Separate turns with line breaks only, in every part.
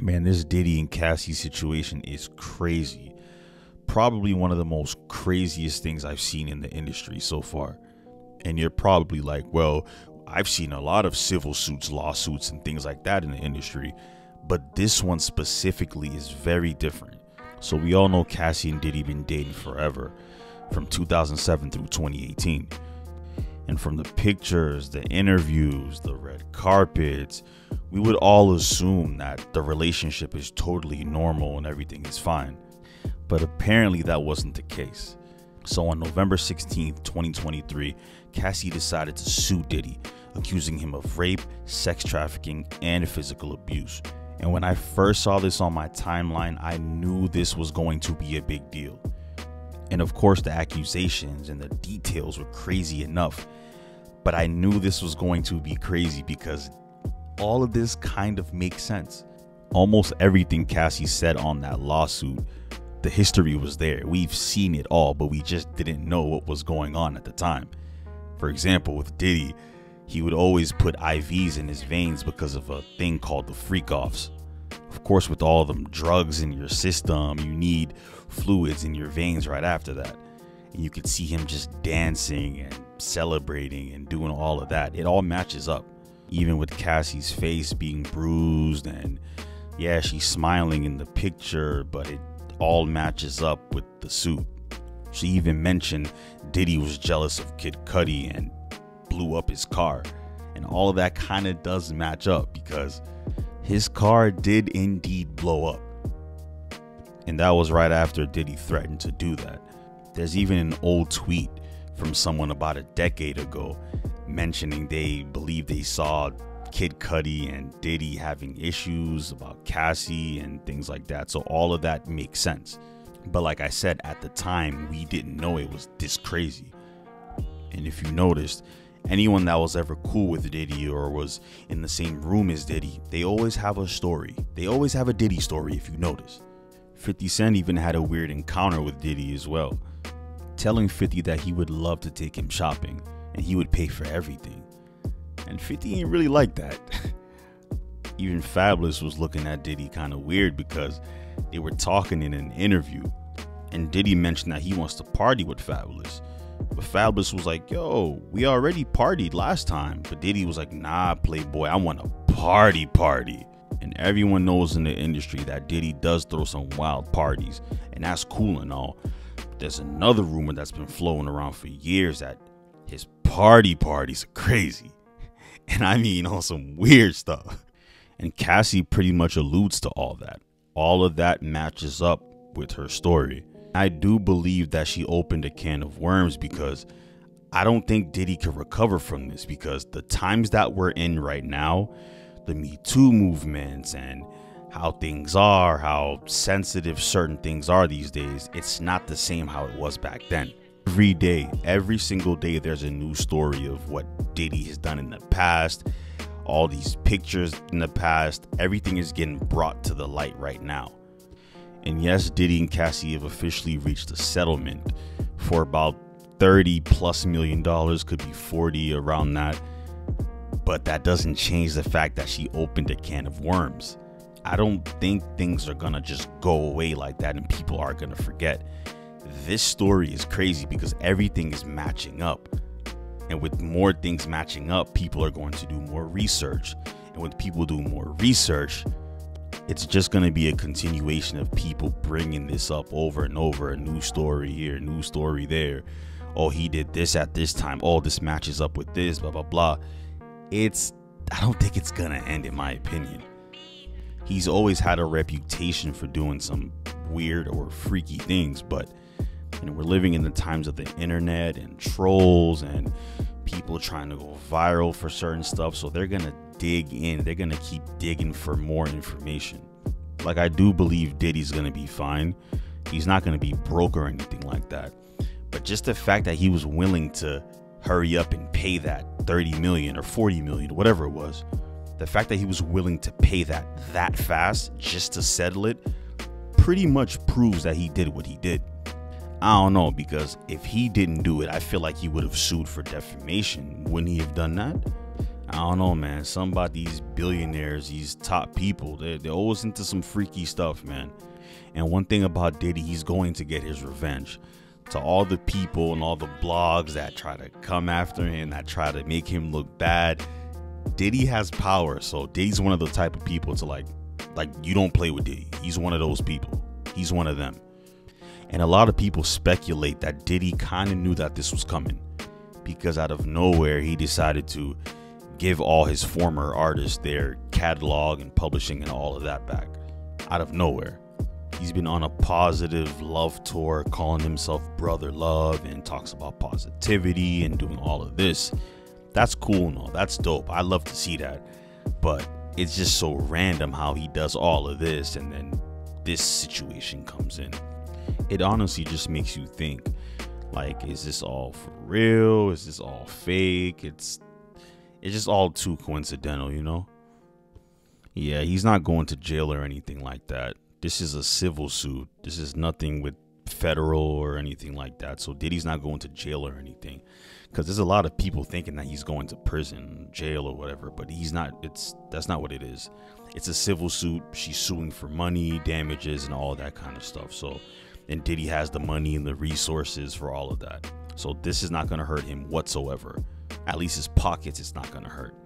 Man, this Diddy and Cassie situation is crazy. Probably one of the most craziest things I've seen in the industry so far. And you're probably like, well, I've seen a lot of civil suits, lawsuits, and things like that in the industry, but this one specifically is very different. So we all know Cassie and Diddy been dating forever, from 2007 through 2018. And from the pictures, the interviews, the red carpets, we would all assume that the relationship is totally normal and everything is fine. But apparently that wasn't the case. So on November 16th, 2023, Cassie decided to sue Diddy, accusing him of rape, sex trafficking, and physical abuse. And when I first saw this on my timeline, I knew this was going to be a big deal. And of course, the accusations and the details were crazy enough. But I knew this was going to be crazy because all of this kind of makes sense. Almost everything Cassie said on that lawsuit, the history was there. We've seen it all, but we just didn't know what was going on at the time. For example, with Diddy, he would always put IVs in his veins because of a thing called the freak-offs. Of course, with all them drugs in your system, you need fluids in your veins right after that. And you could see him just dancing and celebrating and doing all of that. It all matches up. Even with Cassie's face being bruised, and yeah, she's smiling in the picture, but it all matches up with the suit. She even mentioned Diddy was jealous of Kid Cudi and blew up his car. And all of that kind of does match up because his car did indeed blow up. And that was right after Diddy threatened to do that. There's even an old tweet from someone about a decade ago mentioning they believe they saw Kid Cudi and Diddy having issues about Cassie and things like that. So all of that makes sense. But like I said, at the time, we didn't know it was this crazy. And if you noticed, anyone that was ever cool with Diddy or was in the same room as Diddy, they always have a story. They always have a Diddy story, if you notice. 50 Cent even had a weird encounter with Diddy as well, telling 50 that he would love to take him shopping and he would pay for everything. And 50 ain't really like that. Even Fabulous was looking at Diddy kind of weird because they were talking in an interview and Diddy mentioned that he wants to party with Fabulous. But Fabulous was like, yo, we already partied last time. But Diddy was like, nah, Playboy, I want a party. And everyone knows in the industry that Diddy does throw some wild parties. And that's cool and all. But there's another rumor that's been flowing around for years that his parties are crazy. And I mean on some weird stuff. And Cassie pretty much alludes to all that. All of that matches up with her story. I do believe that she opened a can of worms because I don't think Diddy could recover from this, because the times that we're in right now, the Me Too movements and how things are, how sensitive certain things are these days, it's not the same how it was back then. Every day, every single day, there's a new story of what Diddy has done in the past, all these pictures in the past, everything is getting brought to the light right now. And yes, Diddy and Cassie have officially reached a settlement for about $30+ million, could be 40, around that. But that doesn't change the fact that she opened a can of worms. I don't think things are gonna just go away like that and people are gonna forget. This story is crazy because everything is matching up. And with more things matching up, people are going to do more research. And when people do more research, it's just going to be a continuation of people bringing this up over and over. A new story here, new story there. Oh, he did this at this time. Oh, this matches up with this, blah, blah, blah. I don't think it's going to end, in my opinion. He's always had a reputation for doing some weird or freaky things, but you know, we're living in the times of the internet and trolls and people trying to go viral for certain stuff. So they're going to dig in. They're going to keep digging for more information. Like, I do believe Diddy's going to be fine. He's not going to be broke or anything like that. But just the fact that he was willing to hurry up and pay that 30 million or 40 million, whatever it was, the fact that he was willing to pay that fast just to settle it pretty much proves that he did what he did. I don't know, because if he didn't do it, I feel like he would have sued for defamation. Wouldn't he have done that? I don't know, man. Some about these billionaires, these top people, they're always into some freaky stuff, man. And one thing about Diddy, he's going to get his revenge. To all the people and all the blogs that try to come after him, that try to make him look bad, Diddy has power. So Diddy's one of the type of people to like you don't play with Diddy. He's one of those people. He's one of them. And a lot of people speculate that Diddy kind of knew that this was coming, because out of nowhere he decided to give all his former artists their catalog and publishing and all of that back out of nowhere. He's been on a positive love tour, calling himself Brother Love, and talks about positivity and doing all of this. That's cool and all. That's dope. I love to see that. But it's just so random how he does all of this and then this situation comes in. It honestly just makes you think, like, is this all for real? Is this all fake? It's just all too coincidental, you know? Yeah, he's not going to jail or anything like that. This is a civil suit. This is nothing with federal or anything like that. So Diddy's not going to jail or anything, because there's a lot of people thinking that he's going to prison, jail or whatever, but he's not. That's not what it is. It's a civil suit. She's suing for money, damages, and all that kind of stuff. So, and Diddy has the money and the resources for all of that. So this is not going to hurt him whatsoever. At least his pockets, it's not going to hurt.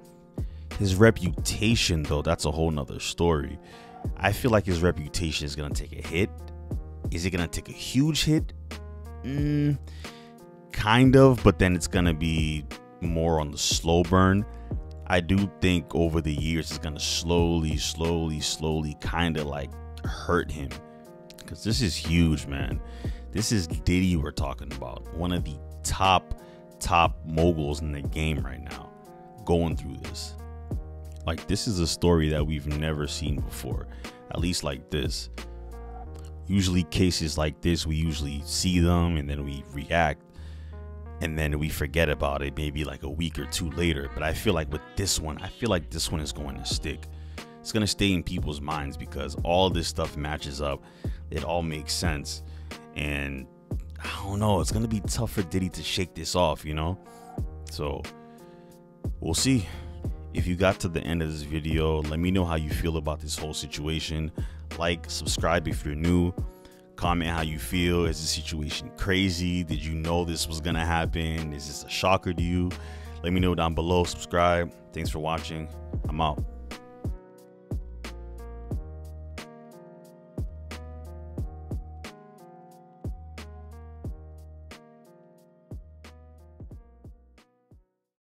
His reputation, though, that's a whole nother story. I feel like his reputation is going to take a hit. Is it going to take a huge hit? Kind of, but then it's going to be more on the slow burn. I do think over the years it's going to slowly kind of like hurt him, because this is huge, man. This is Diddy we're talking about. One of the top moguls in the game right now, going through this. Like, this is a story that we've never seen before, at least like this. Usually cases like this, we usually see them and then we react and then we forget about it maybe like a week or two later. But I feel like with this one, this one is going to stick. It's going to stay in people's minds because all this stuff matches up. It all makes sense. And I don't know, it's going to be tough for Diddy to shake this off, you know? So we'll see. If you got to the end of this video, let me know how you feel about this whole situation. Like, subscribe if you're new. Comment how you feel. Is the situation crazy? Did you know this was gonna happen? Is this a shocker to you? Let me know down below. Subscribe. Thanks for watching. I'm out.